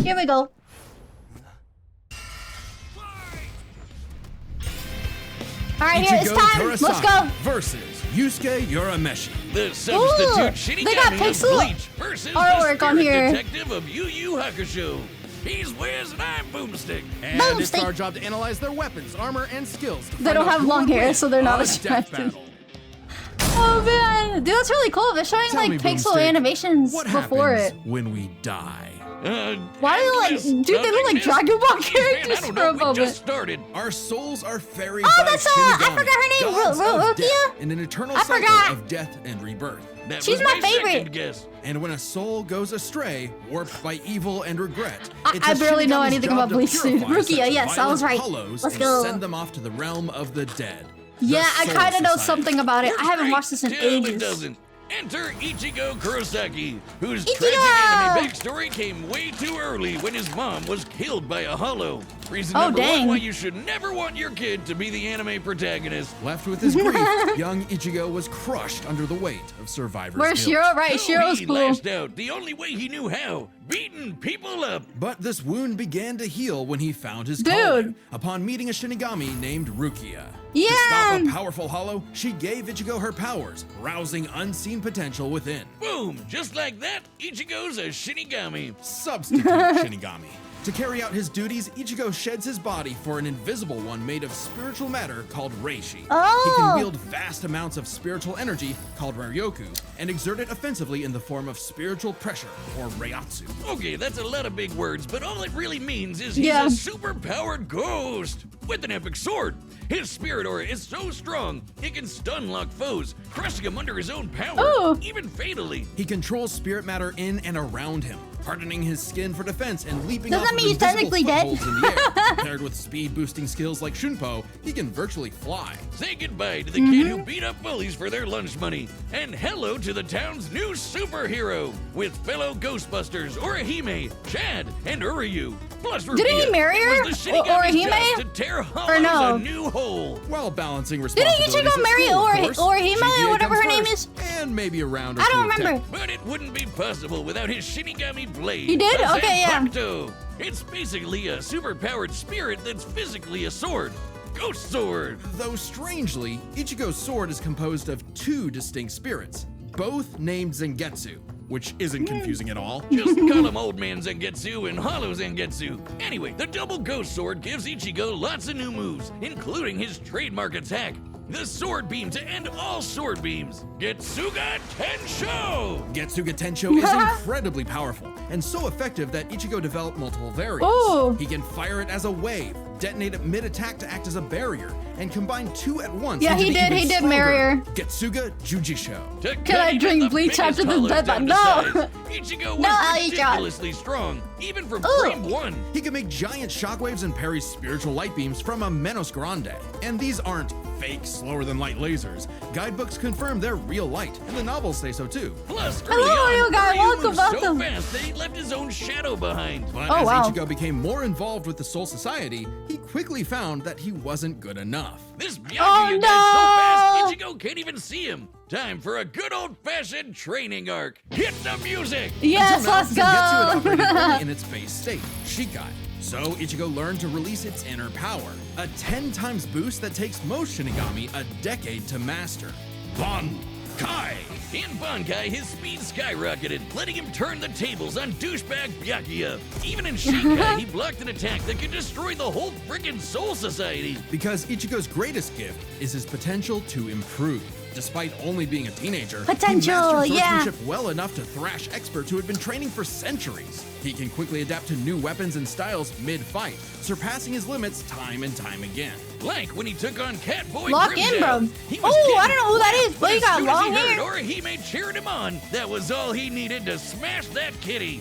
Here we go. Alright, here it's time. Let's go. Versus Yusuke Urameshi. The substitute Shinigami they got of pixel Bleach versus artwork the on here. detective of Yu Yu Hakusho. He's Wiz and I'm Boomstick. And it's our job to analyze their weapons, armor, and skills. They don't have long hair, so they're not as attractive. Oh man, dude, that's really cool. They're showing like pixel animations before it. When we die. Why do they like, dude, they look like Dragon Ball characters for a moment. Just started. Our souls are ferried Oh, by that's Shinigami, I forgot her name, Rukia? in an eternal cycle of death and rebirth. She's my favorite. And when a soul goes astray, warped by evil and regret, I barely know anything about Bleach. Rukia, yes, I was right. Let's go. Send them off to the realm of the dead. Yeah, I kind of know something about it. I haven't watched this in ages. Enter Ichigo Kurosaki, whose tragic anime backstory came way too early when his mom was killed by a hollow. Reason number one why you should never want your kid to be the anime protagonist. Left with his grief, young Ichigo was crushed under the weight of survivor's guilt. Where's Shiro? Right, Shiro's cool. Lashed out the only way he knew how, beating people up. But this wound began to heal when he found his calling, upon meeting a Shinigami named Rukia. To stop a powerful hollow, she gave Ichigo her powers, rousing unseen potential within. Boom! Just like that, Ichigo's a Shinigami. Substitute Shinigami. To carry out his duties, Ichigo sheds his body for an invisible one made of spiritual matter called Reishi. He can wield vast amounts of spiritual energy called Ryoku and exert it offensively in the form of spiritual pressure or Reiatsu. Okay, that's a lot of big words, but all it really means is he's a super-powered ghost with an epic sword. His spirit aura is so strong, it can stun lock foes, crushing him under his own power, even fatally. He controls spirit matter in and around him, hardening his skin for defense and leaping off Doesn't that mean he's technically dead? in the air. Paired with speed-boosting skills like Shunpo, he can virtually fly. Say goodbye to the kid who beat up bullies for their lunch money, and hello to the town's new superhero, with fellow Ghostbusters Orihime, Chad, and Uryu. Plus, didn't he marry her? Orihime? To tear hollows a new hole. While balancing responsibilities. Didn't Ichigo marry Orihime, whatever her name is? And maybe a round or I two don't of remember. But it wouldn't be possible without his Shinigami blade. He did? a Okay, yeah. Zanpakuto. It's basically a super-powered spirit that's physically a sword. Ghost Sword! Though strangely, Ichigo's sword is composed of two distinct spirits, both named Zangetsu, which isn't confusing at all. Just call him Old Man Zangetsu and Hollow Zangetsu. Anyway, the double Ghost Sword gives Ichigo lots of new moves, including his trademark attack, the Sword Beam to end all Sword Beams, Getsuga Tensho! Getsuga Tensho is incredibly powerful, and so effective that Ichigo developed multiple variants. He can fire it as a wave, detonate it mid-attack to act as a barrier, and combine two at once. Yeah, he did marry her. Getsuga Jujisho. Can I drink bleach after this deadline? No! Ichigo was ridiculously strong, even for frame 1. He can make giant shockwaves and parry spiritual light beams from a Menos Grande. And these aren't fake, slower-than-light lasers. Guidebooks confirm they're real light, and the novels say so too. Plus, hello, you guys. Welcome, so fast that he left his own shadow behind. But as Ichigo became more involved with the Soul Society, he quickly found that he wasn't good enough. This Byakuya guy's so fast, Ichigo can't even see him. Time for a good old-fashioned training arc. Hit the music! Yes, let's go! Zangetsu had operated only in its base state, Shikai. So Ichigo learned to release its inner power, a 10 times boost that takes most Shinigami a decade to master. Bankai! In Bankai, his speed skyrocketed, letting him turn the tables on douchebag Byakuya. Even in Shikai, he blocked an attack that could destroy the whole frickin' Soul Society. Because Ichigo's greatest gift is his potential to improve. Despite only being a teenager, he mastered swordsmanship well enough to thrash experts who had been training for centuries. He can quickly adapt to new weapons and styles mid-fight, surpassing his limits time and time again. Like when he took on Catboy Lock in, bro. Oh, I don't know who that is, but he got long hair. Orihime cheered him on. That was all he needed to smash that kitty.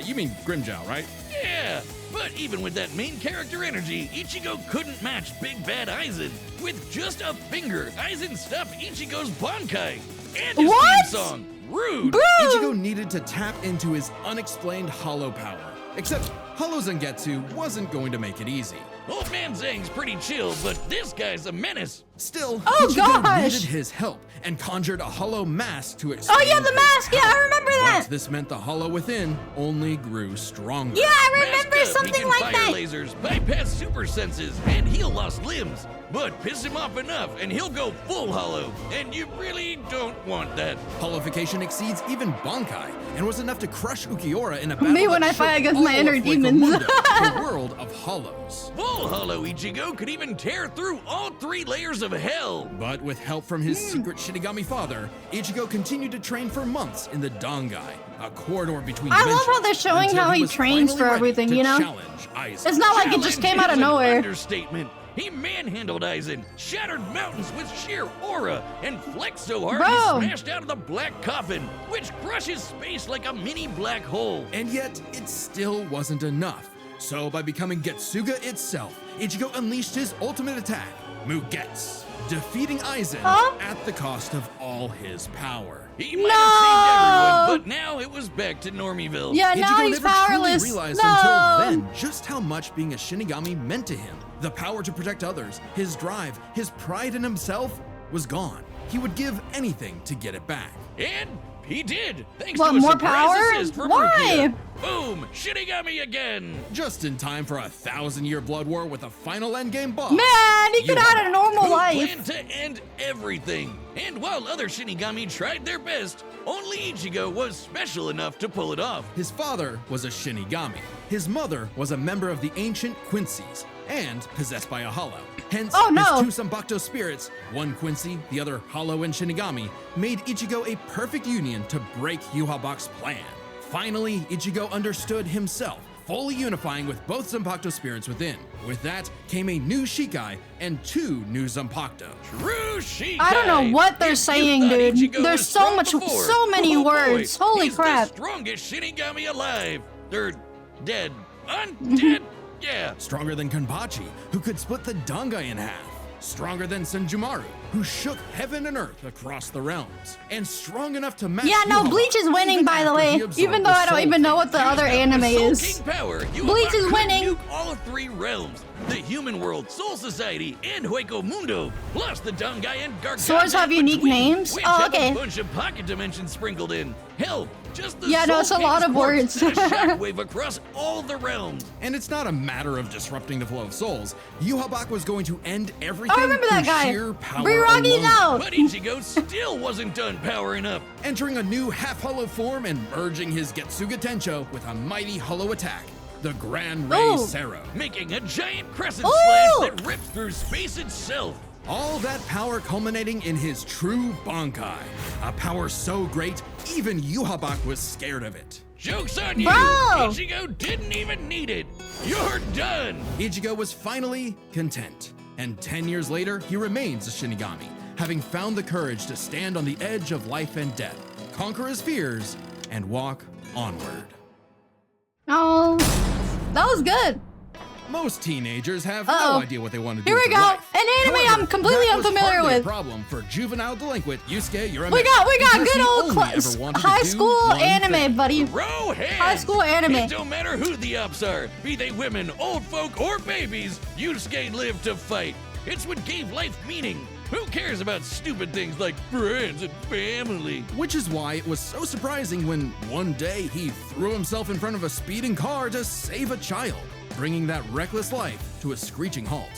You mean Grimmjow, right? Yeah, but even with that main character energy, Ichigo couldn't match Big Bad Aizen. With just a finger, Aizen stopped Ichigo's Bankai and his theme song. Rude! Ichigo needed to tap into his unexplained hollow power. Except Hollow Zangetsu wasn't going to make it easy. Old Man Zhang's pretty chill, but this guy's a menace. Still, Oh, Ichigo gosh. needed his help and conjured a hollow mask to Oh expand yeah, the his mask. Yeah, I power. remember that. But this meant the hollow within only grew stronger. Yeah, I remember Masked up, something he can like fire that. lasers, bypass super senses, and heal lost limbs. But piss him off enough, and he'll go full hollow. And you really don't want that. Hollowification exceeds even Bankai and was enough to crush Ukiura in a battle Me when that I fight shook against all my inner of demons. Fuecomundo, the world of hollows. Full hollow Ichigo could even tear through all 3 layers of hell. But with help from his secret Shinigami father, Ichigo continued to train for months in the Dangai, a corridor between I love dimensions, how they're showing until how he was trains finally for ready everything, to you know? challenge Aizen. It's not like it just came out of Challenge is an nowhere. Understatement. He manhandled Aizen, shattered mountains with sheer aura, and flexed so hard Bro. he smashed out of the black coffin, which crushes space like a mini black hole. And yet, it still wasn't enough. So by becoming Getsuga itself, Ichigo unleashed his ultimate attack, Mugetsu, defeating Aizen Huh? at the cost of all his power. He might No. have saved everyone, but now it was back to Normiville. Yeah, now Ichigo he's never powerless. truly realized No. until then just how much being a Shinigami meant to him. The power to protect others, his drive, his pride in himself was gone. He would give anything to get it back. And he did, thanks What, to a more surprise power? assist from Why? Rukia. Boom! Shinigami again! Just in time for a 1,000-year blood war with a final endgame boss. Man, he could have had a normal Who life. planned to end everything. And while other Shinigami tried their best, only Ichigo was special enough to pull it off. His father was a Shinigami. His mother was a member of the ancient Quincy's and possessed by a hollow. Hence, Oh, no. his 2 Sanbakto spirits, one Quincy, the other hollow and Shinigami, made Ichigo a perfect union to break Yhwach's plan. Finally, Ichigo understood himself, fully unifying with both Zanpakuto spirits within. With that came a new Shikai and 2 new Zanpakuto. True Shikai! I don't know what they're If you saying, thought dude. Ichigo There's was so strong much- before, so many oh boy, words. Holy he's crap. The strongest Shinigami alive. They're dead. Undead? Yeah. Stronger than Kanpachi, who could split the Dangai in half. Stronger than Senjumaru, who shook heaven and earth across the realms. And strong enough to match Yeah, no, Yhwach Bleach is winning, even by the after way. he absorbed Even though the I don't Soul even know King. what the other Used up anime the Soul is. King power. Bleach Yhwach is could winning. nuke all 3 realms. The human world, Soul Society, and Fuecomundo, plus the Dangai and Garganta Swords have in unique between, names? which Oh, have okay. a bunch of pocket dimensions sprinkled in. Hell, just the Yeah, no, Soul it's a lot King's of corpse words. sent a shockwave across all the realms. And it's not a matter of disrupting the flow of souls. Yhwach was going to end everything I remember that through guy. sheer power Biragi alone. now. But Ichigo still wasn't done powering up. Entering a new half-hollow form and merging his Getsuga Tencho with a mighty hollow attack, the Gran Ray Ooh. Sero. Making a giant crescent Ooh. slash that rips through space itself. All that power culminating in his true Bankai. A power so great, even Yhwach was scared of it. Joke's on you! Bro. Ichigo didn't even need it. You're done. Ichigo was finally content. And 10 years later, he remains a Shinigami, having found the courage to stand on the edge of life and death, conquer his fears, and walk onward. Oh, that was good. Most teenagers have Uh-oh. no idea what they want to do Here we with their go. life. An anime However, I'm completely that was unfamiliar hardly a with. problem for juvenile delinquent Yusuke Urameshi. We got because good he old only ever wanted to high do school one anime, thing. buddy. Throw hands. High school anime. It don't matter who the ops are, be they women, old folk, or babies. Yusuke lived to fight. It's what gave life meaning. Who cares about stupid things like friends and family? Which is why it was so surprising when one day he threw himself in front of a speeding car to save a child, bringing that reckless life to a screeching halt.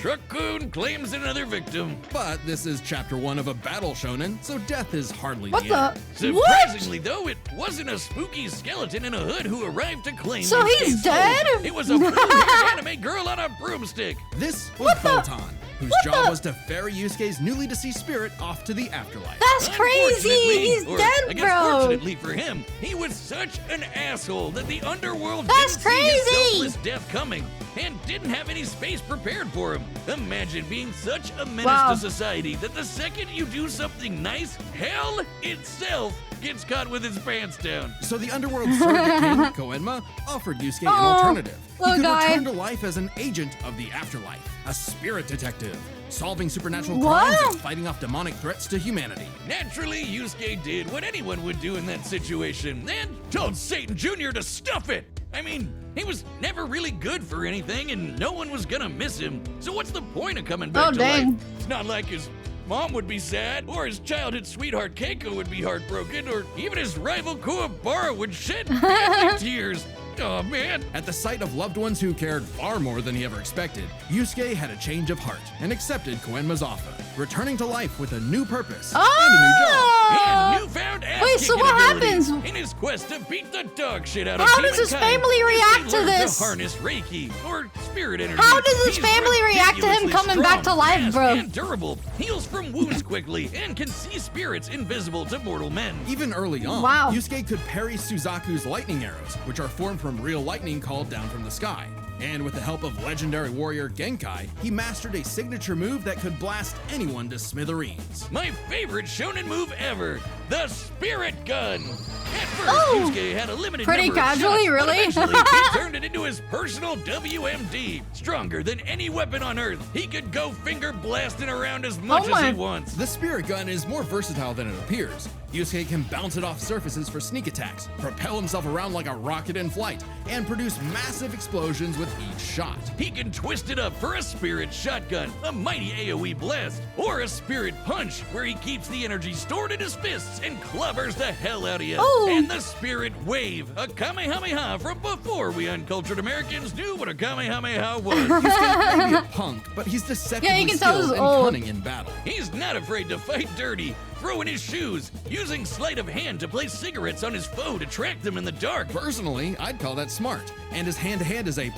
Truck-kun claims another victim. But this is chapter 1 of a battle shonen, so death is hardly What the end. the? What? Surprisingly, though, it wasn't a spooky skeleton in a hood who arrived to claim So Yusuke's he's soul. dead? It was a blue-haired anime girl on a broomstick. This was What the- Botan, whose what job the- was to ferry Yusuke's newly deceased spirit off to the afterlife. That's crazy. Unfortunately, He's or dead, I guess bro. fortunately for him, he was such an asshole that the underworld That's didn't see his crazy. selfless death coming and didn't have any space prepared for him. Imagine being such a menace Wow. to society that the second you do something nice, hell itself gets caught with its pants down. So the underworld surrogate king, Koenma, offered Yusuke an Aw, alternative. He little could guy. return to life as an agent of the afterlife, a spirit detective, solving supernatural What? crimes and fighting off demonic threats to humanity. Naturally, Yusuke did what anyone would do in that situation and told Satan Jr. to stuff it. I mean, he was never really good for anything and no one was gonna miss him. So what's the point of coming back to life? It's not like his mom would be sad, or his childhood sweetheart Keiko would be heartbroken, or even his rival Kuwabara would shed deadly tears. Oh man. At the sight of loved ones who cared far more than he ever expected, Yusuke had a change of heart and accepted Koenma's offer, returning to life with a new purpose and a new job. And newfound ass Wait, so what happens? In his quest to beat the dog shit out of How does his family react to this? To harness Reiki or spirit energy. How does his family react to him coming back to life, bro? And durable, heals from wounds quickly, and can see spirits invisible to mortal men. Even early on, wow. Yusuke could parry Suzaku's lightning arrows, which are formed from real lightning called down from the sky. And with the help of legendary warrior Genkai, he mastered a signature move that could blast anyone to smithereens. My favorite shonen move ever, the Spirit Gun. At first, Yusuke had a limited pretty number of casually, shots, really? but eventually he turned it into his personal WMD. Stronger than any weapon on Earth, he could go finger blasting around as much as he wants. The Spirit Gun is more versatile than it appears. Yusuke can bounce it off surfaces for sneak attacks, propel himself around like a rocket in flight, and produce massive explosions with each shot. He can twist it up for a Spirit Shotgun, a mighty AoE blast, or a Spirit Punch, where he keeps the energy stored in his fists and clobbers the hell out of you. And the Spirit Wave, a Kamehameha from before we uncultured Americans knew what a Kamehameha was. Yusuke may be a punk, but he's deceptively skilled and cunning in battle. He's not afraid to fight dirty, throwing his shoes, using sleight of hand to place cigarettes on his foe to track them in the dark. Personally, I'd call that smart. And his hand-to-hand is A+.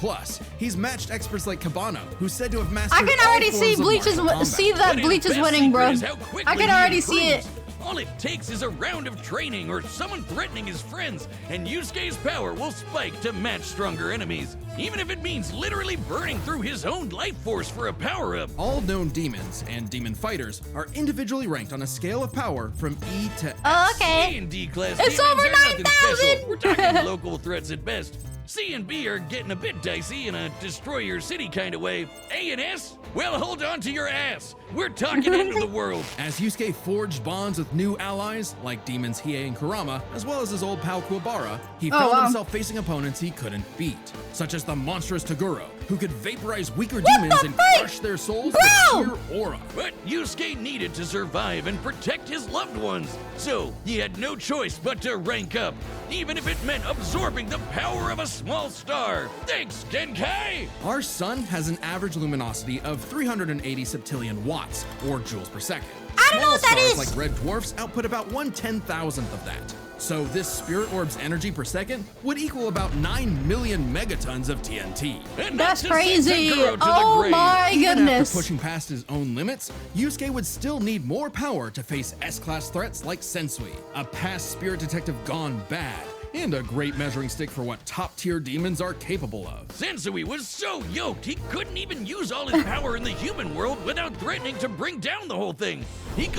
He's matched experts like Kabano, who's said to have mastered I can already see Bleach is winning, bro. I can already see it. All it takes is a round of training or someone threatening his friends, and Yusuke's power will spike to match stronger enemies, even if it means literally burning through his own life force for a power-up. All known demons and demon fighters are individually ranked on a scale of power from E to S. Okay. A and D class It's demons over are nothing 9,000. special. We're talking local threats at best. C and B are getting a bit dicey in a destroy your city kind of way. A and S? Well, hold on to your ass. We're talking end of the world. As Yusuke forged bonds with new allies, like demons Hiei and Kurama, as well as his old pal Kuwabara, he found himself facing opponents he couldn't beat, such as the monstrous Toguro, who could vaporize weaker demons and crush their souls with sheer aura. But Yusuke needed to survive and protect his loved ones, so he had no choice but to rank up, even if it meant absorbing the power of a small star. Thanks, Genkai! Our sun has an average luminosity of 380 septillion watts, or joules per second. I don't know what that is! Stars like red dwarfs output about 1/10,000th of that. So this spirit orb's energy per second would equal about 9 million megatons of TNT. That's crazy! Oh my Even goodness! after pushing past his own limits, Yusuke would still need more power to face S-class threats like Sensui, a past spirit detective gone bad, and a great measuring stick for what top-tier demons are capable of. Sensui was so yoked, he couldn't even use all his power in the human world without threatening to bring down the whole thing.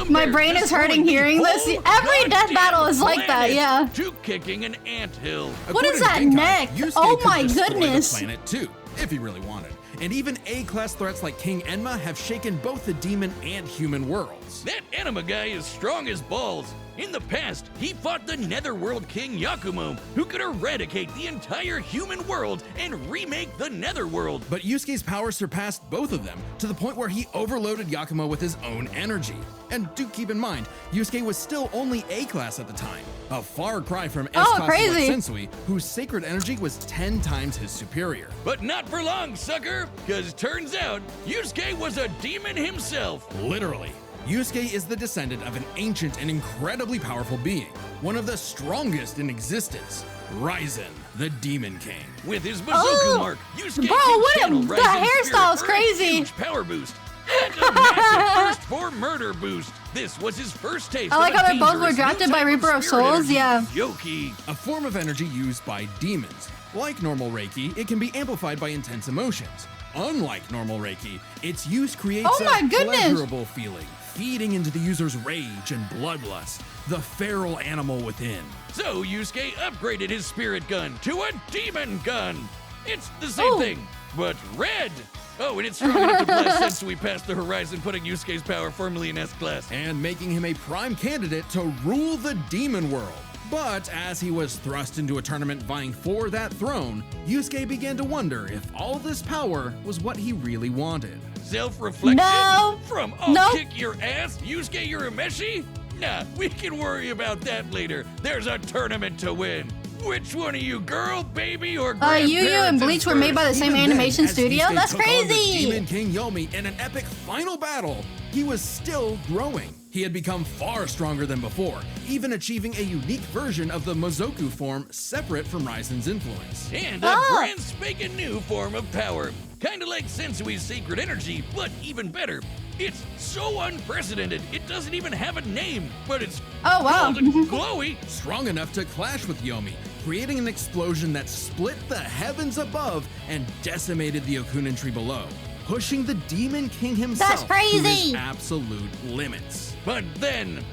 My brain is hurting hearing this. Every death battle is like that, yeah. To kicking an anthill. What is that neck? Oh my goodness. The planet too, if he really wanted. And even A-class threats like King Enma have shaken both the demon and human worlds. That anima guy is strong as balls. In the past, he fought the Netherworld King Yakumo, who could eradicate the entire human world and remake the Netherworld. But Yusuke's power surpassed both of them, to the point where he overloaded Yakumo with his own energy. And do keep in mind, Yusuke was still only A-class at the time, a far cry from S-class like Sensui, whose sacred energy was 10 times his superior. But not for long, sucker, because turns out, Yusuke was a demon himself. Literally. Yusuke is the descendant of an ancient and incredibly powerful being, one of the strongest in existence, Ryzen, the Demon King. With his bazooka mark, Yusuke the hairstyle is crazy. Huge power boost. And a massive thirst for murder boost. This was his first taste. I like how they both were drafted by Reaper of Souls, yeah. Yoki. A form of energy used by demons. Like normal Reiki, it can be amplified by intense emotions. Unlike normal Reiki, its use creates a pleasurable feeling, feeding into the user's rage and bloodlust, the feral animal within. So Yusuke upgraded his spirit gun to a demon gun. It's the same thing, but red. Oh, and it's strong enough to blast Sensui past the horizon, putting Yusuke's power firmly in S-class. And making him a prime candidate to rule the demon world. But as he was thrust into a tournament vying for that throne, Yusuke began to wonder if all this power was what he really wanted. Self-reflection? No. From I'll kick your ass, Yusuke Urameshi? Nah, we can worry about that later. There's a tournament to win. Which one of you, girl, baby, or grandparents? Yu and Bleach were made by the same animation studio? Yusuke That's took on the crazy! Demon King Yomi in an epic final battle, he was still growing. He had become far stronger than before, even achieving a unique version of the Mozoku form separate from Raizen's influence. And a brand spanking new form of power. Kinda like Sensui's secret energy, but even better. It's so unprecedented, it doesn't even have a name, but it's called glowy. Strong enough to clash with Yomi, creating an explosion that split the heavens above and decimated the Okunin tree below, pushing the Demon King himself to his absolute limits. But then,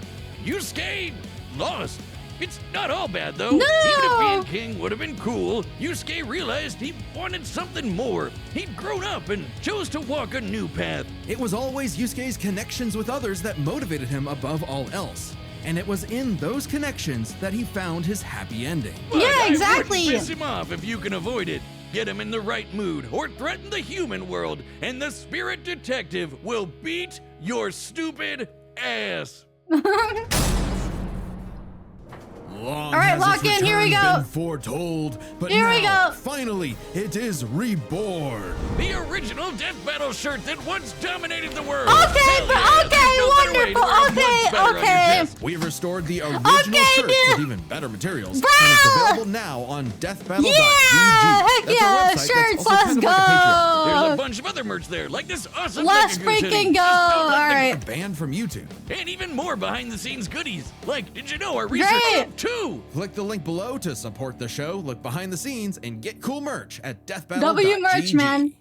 Yusuke lost. It's not all bad, though. No! Even if being king would have been cool, Yusuke realized he wanted something more. He'd grown up and chose to walk a new path. It was always Yusuke's connections with others that motivated him above all else. And it was in those connections that he found his happy ending. But yeah, exactly. I wouldn't piss him off if you can avoid it. Get him in the right mood, or threaten the human world, and the spirit detective will beat your stupid ass. Long all right, lock in. Here we go. Been foretold, but here we go. Finally, it is reborn. The original Death Battle shirt that once dominated the world. Okay, wonderful. Okay. We've restored the original shirt with even better materials, and it's available now on deathbattle.gg. Heck yeah, shirts. Let's go. There's a bunch of other merch there, like this awesome. Let's freaking go. All right. Banned from YouTube. And even more behind-the-scenes goodies. Like, did you know our research group too? Click the link below to support the show, look behind the scenes, and get cool merch at deathbattle.gg. W merch, man.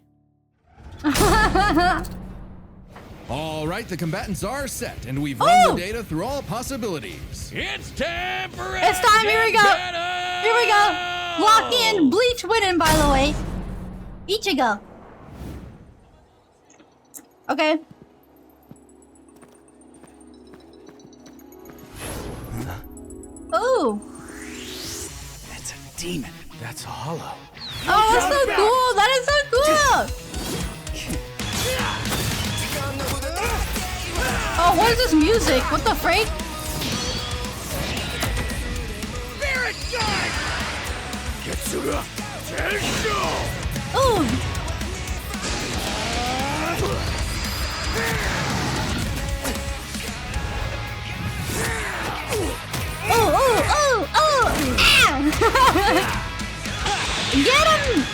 All right, the combatants are set, and we've run the data through all possibilities. It's time for It's time. Here we go. Here we go. Lock in. Bleach winning, by the way. Ichigo. Okay. Ooh. That's a demon. That's a hollow. Oh, that's so cool. That is so cool. Oh, what is this music? What the freak? Spirit guard! Getsuga! Tensho! Ooh. Get him!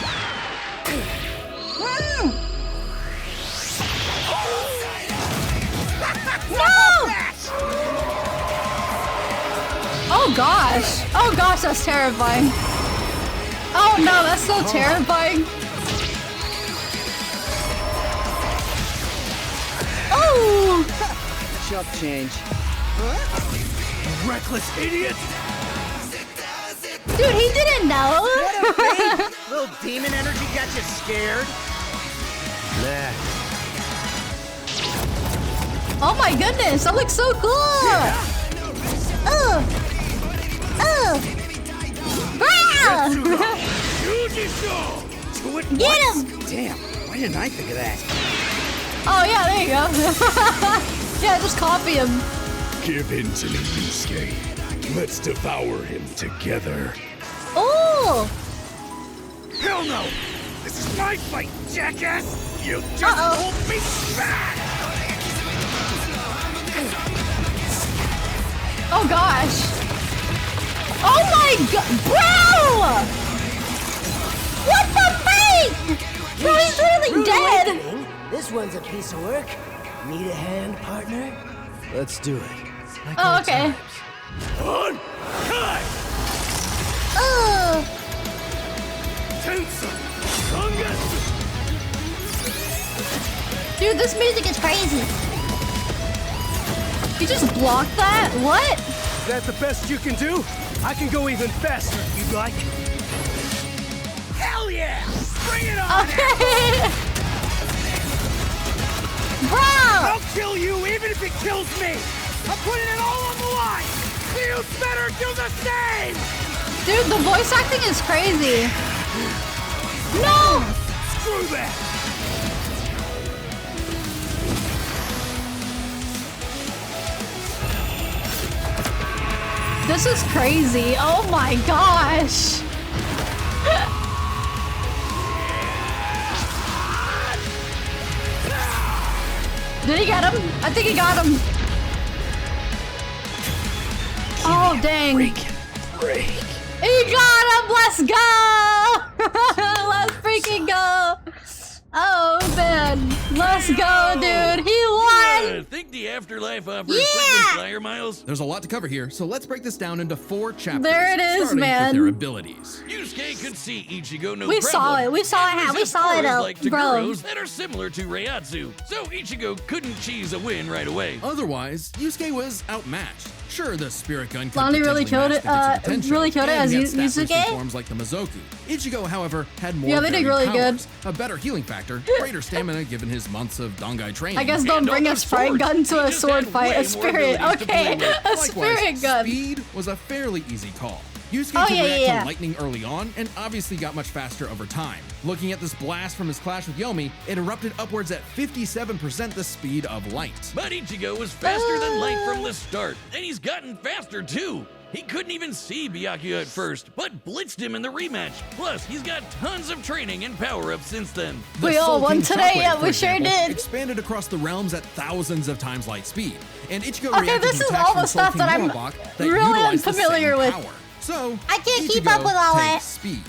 No! Oh gosh. Oh gosh, that's terrifying. Oh no, that's so terrifying. Oh! Chump change. Reckless idiot! Dude, he didn't know. Little demon energy got you scared? Nah. Oh my goodness, that looks so cool. Get him! Damn, why didn't I think of that? Oh yeah, there you go. Yeah, just copy him. Give in to me, Yusuke. Let's devour him together. Oh! Hell no! This is my fight, jackass! You just hold me back! Oh gosh! Oh my god! Bro! What the freak? Bro, he's literally dead! This one's a piece of work. Need a hand, partner? Let's do it. Like Oh, okay. On! Cut! Tensa! Kongatsu! Dude, this music is crazy. You just blocked that? What? Is that the best you can do? I can go even faster if you'd like. Hell yeah! Bring it on! Okay. Bro! I'll kill you even if it kills me! I'm putting it all on the line! You better do the same! Dude, the voice acting is crazy. No! Screw that! This is crazy. Oh my gosh. Did he get him? I think he got him. Oh, dang. Break. He got him! Let's go! Let's freaking go! Oh, man. Let's go, dude. He won! Think the afterlife offers frequent flyer miles? There's a lot to cover here, so let's break this down into 4 chapters. There it is, starting man. with their abilities. Yusuke could see Ichigo no We problem. saw it. We saw it. We saw it, like bro. Taguros that are similar to Reiatsu, so Ichigo couldn't cheese a win right away. Otherwise, Yusuke was outmatched. Sure, the spirit gun could Lonnie really killed it. Really killed it as Yusuke. Forms like the Mizoku. Ichigo, however, had more. Yeah, they did really powers, a better healing factor, greater stamina given his months of Dongai training. I guess don't bring a sprite gun to a sword fight. A spirit. Okay, a spirit gun. Speed was a fairly easy call. Yusuke could react to lightning early on, and obviously got much faster over time. Looking at this blast from his clash with Yomi, it erupted upwards at 57% the speed of light. But Ichigo was faster than light from the start, and he's gotten faster too. He couldn't even see Byakuya at first, but blitzed him in the rematch. Plus, he's got tons of training and power-ups since then. We all won today, yeah, we sure did. Expanded across the realms at thousands of times light speed. And Ichigo okay, this is all the stuff that I'm really unfamiliar with. Power. So, I can't Ichigo keep up with all that. Speed.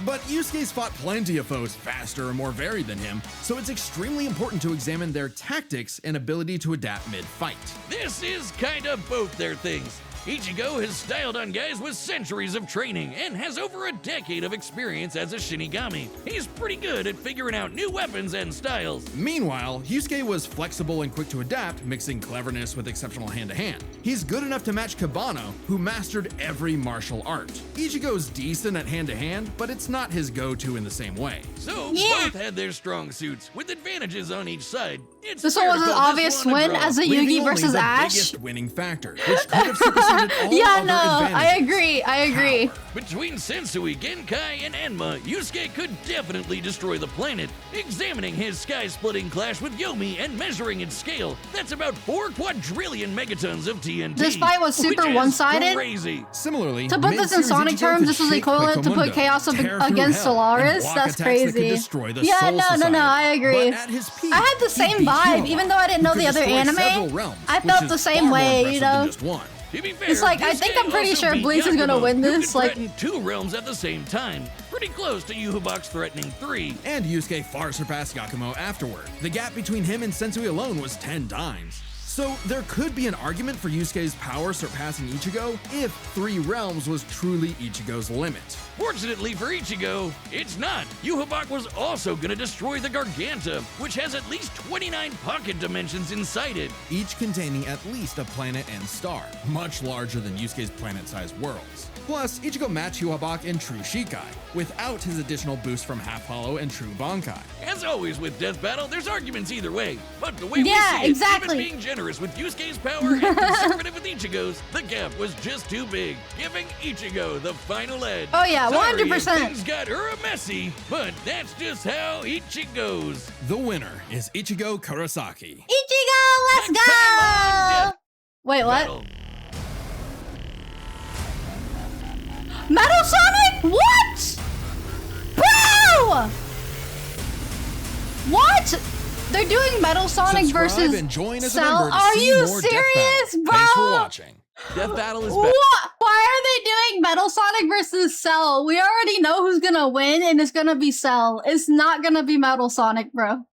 But Yusuke's fought plenty of foes faster and more varied than him, so it's extremely important to examine their tactics and ability to adapt mid-fight. This is kind of both their things. Ichigo has styled on guys with centuries of training and has over a decade of experience as a Shinigami. He's pretty good at figuring out new weapons and styles. Meanwhile, Yusuke was flexible and quick to adapt, mixing cleverness with exceptional hand-to-hand. He's good enough to match Kabano, who mastered every martial art. Ichigo's decent at hand-to-hand, but it's not his go-to in the same way. So, both had their strong suits, with advantages on each side. This one was an obvious win as a Yugi versus Ash. Biggest winning factor, which could have superseded all yeah, other no, advantages. I agree. How? Between Sensui, Genkai, and Enma, Yusuke could definitely destroy the planet. Examining his sky-splitting clash with Yomi and measuring its scale, that's about 4 quadrillion megatons of TNT. This fight was super one-sided. Crazy. Similarly, to put this in Sonic terms, this was equivalent to put Chaos against Solaris. That's crazy. Yeah, no, I agree. I had the same vibe, even though I didn't know the other anime. I felt the same way, you know. To be fair, it's like, I think I'm pretty sure Bleach is gonna win this. Like, threaten 2 realms at the same time. Pretty close to Yuhubok's threatening 3. And Yusuke far surpassed Yakumo afterward. The gap between him and Sensui alone was 10 times. So there could be an argument for Yusuke's power surpassing Ichigo if 3 realms was truly Ichigo's limit. Fortunately for Ichigo, it's not. Yuhubok was also gonna destroy the Garganta, which has at least 29 pocket dimensions inside it. Each containing at least a planet and star, much larger than Yusuke's planet-sized worlds. Plus, Ichigo matched Yuhubok in True Shikai, without his additional boost from Half Hollow and True Bankai. As always with Death Battle, there's arguments either way, but the way we see it, even being generous with Yusuke's power and conservative with Ichigo's, the gap was just too big, giving Ichigo the final edge. Oh yeah, 100%. Sorry, things got messy, but that's just how Ichigo's. The winner is Ichigo Kurosaki. Ichigo, let's go! Wait, what? Battle. Metal Sonic? What? Bro! What? They're doing Metal Sonic versus and join as Cell? a member to Are see you more serious, bro? Thanks for watching. Death Battle is back. What? Why are they doing Metal Sonic versus Cell? We already know who's gonna win, and it's gonna be Cell. It's not gonna be Metal Sonic, bro.